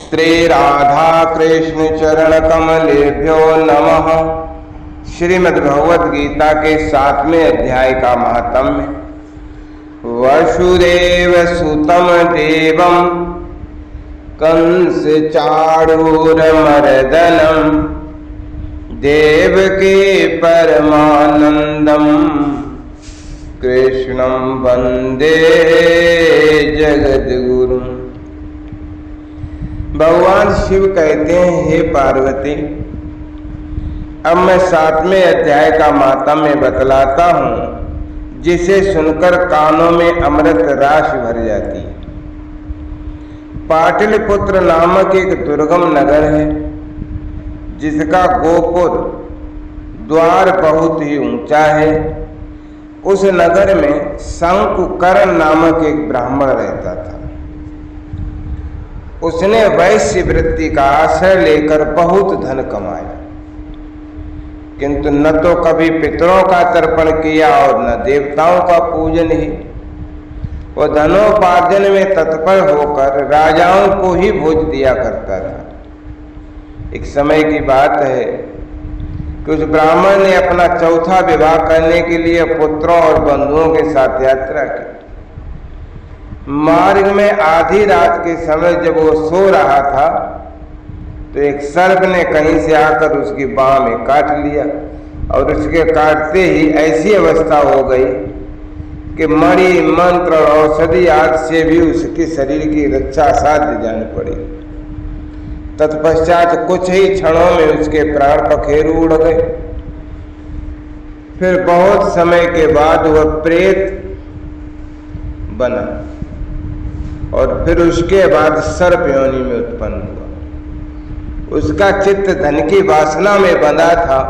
श्री राधा कृष्ण चरण कमलेभ्यो नमः। श्रीमद् भगवद गीता के 7वें अध्याय का महात्म्य। वसुदेव सुतम देवम कंस चाणूरमर्दनम देवकी परमानंदम कृष्णं वंदे जगद्गुरु। भगवान शिव कहते हैं, हे पार्वती, अब मैं 7वें अध्याय का महात्म्य बतलाता हूं, जिसे सुनकर कानों में अमृत राशि भर जाती है। पाटलिपुत्र नामक एक दुर्गम नगर है, जिसका गोपुर द्वार बहुत ही ऊंचा है। उस नगर में शंकुकर्ण नामक एक ब्राह्मण रहता था। उसने वैश्य वृत्ति का आश्रय लेकर बहुत धन कमाया, किंतु न तो कभी पितरों का तर्पण किया और न देवताओं का पूजन ही। वह धनोपार्जन में तत्पर होकर राजाओं को ही भोज दिया करता था। एक समय की बात है कि उस ब्राह्मण ने अपना चौथा विवाह करने के लिए पुत्रों और बंधुओं के साथ यात्रा की। मार्ग में आधी रात के समय जब वो सो रहा था, तो एक सर्प ने कहीं से आकर उसकी बाह में काट लिया, और उसके काटते ही ऐसी अवस्था हो गई कि मणि, मंत्र और औषधि आदि से भी उसके शरीर की रक्षा साध्य जानी पड़ी। तत्पश्चात कुछ ही क्षणों में उसके प्राण पखेरु उड़ गए। फिर बहुत समय के बाद वह प्रेत बना, और फिर उसके बाद सर्प योनि में उत्पन्न हुआ। उसका चित्त धन की वासना में बंधा था।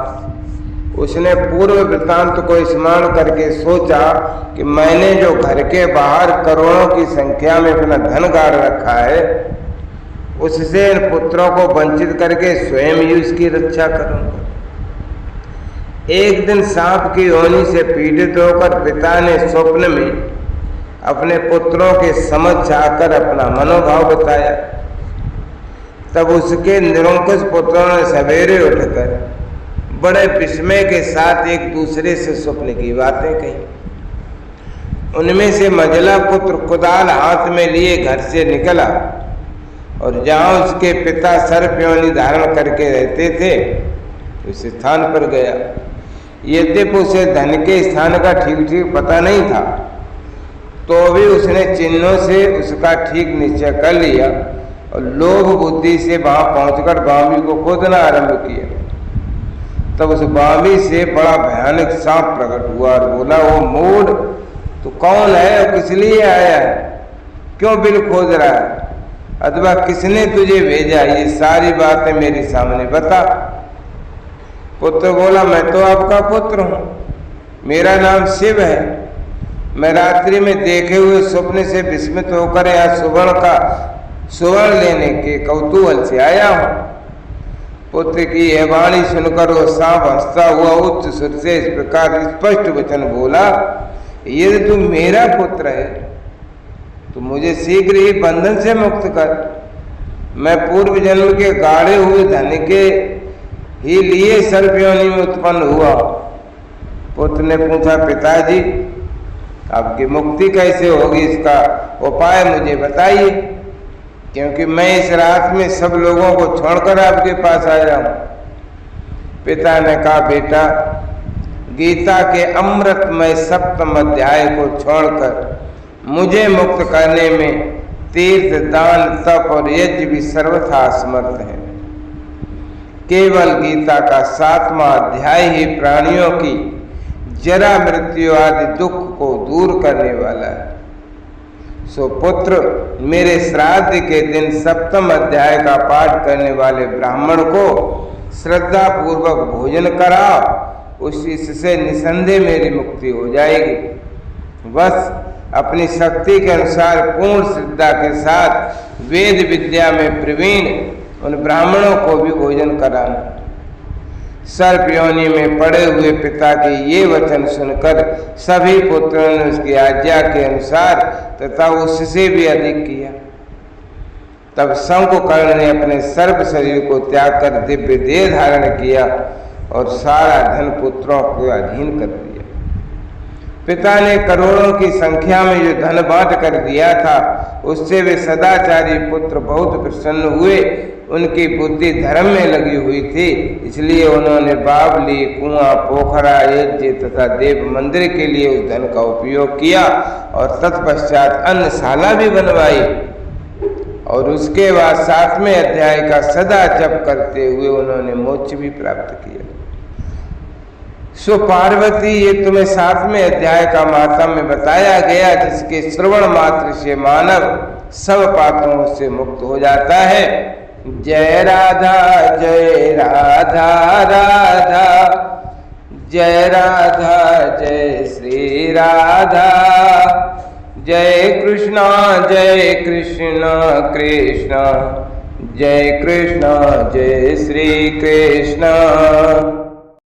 उसने पूर्व वृत्तांत को स्मरण करके सोचा कि मैंने जो घर के बाहर करोड़ों की संख्या में अपना धन गाड़ रखा है, उससे इन पुत्रों को वंचित करके स्वयं ही उसकी रक्षा करूंगा। एक दिन सांप की योनि से पीड़ित होकर पिता ने स्वप्न में अपने पुत्रों के समक्ष आकर अपना मनोभाव बताया। तब उसके निरंकुश पुत्रों ने सवेरे उठकर बड़े विस्मय के साथ एक दूसरे से स्वप्न की बातें कही। उनमें से मझला पुत्र कुदाल हाथ में लिए घर से निकला और जहां उसके पिता सर्प योनि धारण करके रहते थे, उस स्थान पर गया। यद्यपि उसे धन के स्थान का ठीक ठीक पता नहीं था, तो भी उसने चिन्हों से उसका ठीक निश्चय कर लिया और लोभ बुद्धि से वहां पहुंचकर बामी को खोदना आरंभ किया। तब उस बामी से बड़ा भयानक सांप प्रकट हुआ और बोला, वो मूढ़, तू कौन है और किस लिए आया है? क्यों बिल खोद रहा है? अथवा किसने तुझे भेजा? ये सारी बातें मेरे सामने बता। पुत्र बोला, मैं तो आपका पुत्र हूं, मेरा नाम शिव है। मैं रात्रि में देखे हुए स्वप्न से विस्मित होकर यहाँ सुवर्ण लेने के कौतूहल से आया हूं। पुत्र की यह वाणी सुनकर वो सांप हंसता हुआ उच्च सुर से इस प्रकार स्पष्ट वचन बोला, यदि तू मेरा पुत्र है तो मुझे शीघ्र ही बंधन से मुक्त कर। मैं पूर्व जन्म के गाढ़े हुए धन के ही लिए सर्प योनि में उत्पन्न हुआ। पुत्र ने पूछा, पिताजी, आपकी मुक्ति कैसे होगी? इसका उपाय मुझे बताइए, क्योंकि मैं इस रात में सब लोगों को छोड़कर आपके पास आया हूं। पिता ने कहा, बेटा, गीता के अमृतमय 7वें अध्याय को छोड़कर मुझे मुक्त करने में तीर्थ, दान, तप और यज्ञ भी सर्वथा असमर्थ है। केवल गीता का 7वां अध्याय ही प्राणियों की जरा, मृत्यु आदि दुख को दूर करने वाला है। सो पुत्र, मेरे श्राद्ध के दिन 7वें अध्याय का पाठ करने वाले ब्राह्मण को श्रद्धा पूर्वक भोजन कराओ, उससे निसंदेह मेरी मुक्ति हो जाएगी। बस अपनी शक्ति के अनुसार पूर्ण श्रद्धा के साथ वेद विद्या में प्रवीण उन ब्राह्मणों को भी भोजन कराना। सर्प योनि में पड़े हुए पिता के ये वचन सुनकर सभी पुत्रों ने उसकी आज्ञा के अनुसार तथा उससे भी अधिक किया। तब शंकुकर्ण ने अपने सर्व शरीर को त्याग कर दिव्य देह धारण किया और सारा धन पुत्रों को अधीन कर दिया। पिता ने करोड़ों की संख्या में जो धन बांट कर दिया था, उससे वे सदाचारी पुत्र बहुत प्रसन्न हुए। उनकी बुद्धि धर्म में लगी हुई थी, इसलिए उन्होंने बावली, कुआं, पोखरा, यज्ञ तथा देव मंदिर के लिए उस धन का उपयोग किया और तत्पश्चात अन्नशाला भी बनवाई और उसके बाद 7वें अध्याय का सदा जप करते हुए उन्होंने मोक्ष भी प्राप्त किया। सो पार्वती, ये तुम्हें 7वें अध्याय का मातम्य बताया गया, जिसके श्रवण मात्र से मानव सब पापों से मुक्त हो जाता है। जय राधा जय राधा राधा, जय राधा जय श्री राधा, जय कृष्ण कृष्ण जय कृष्ण जय श्री कृष्ण।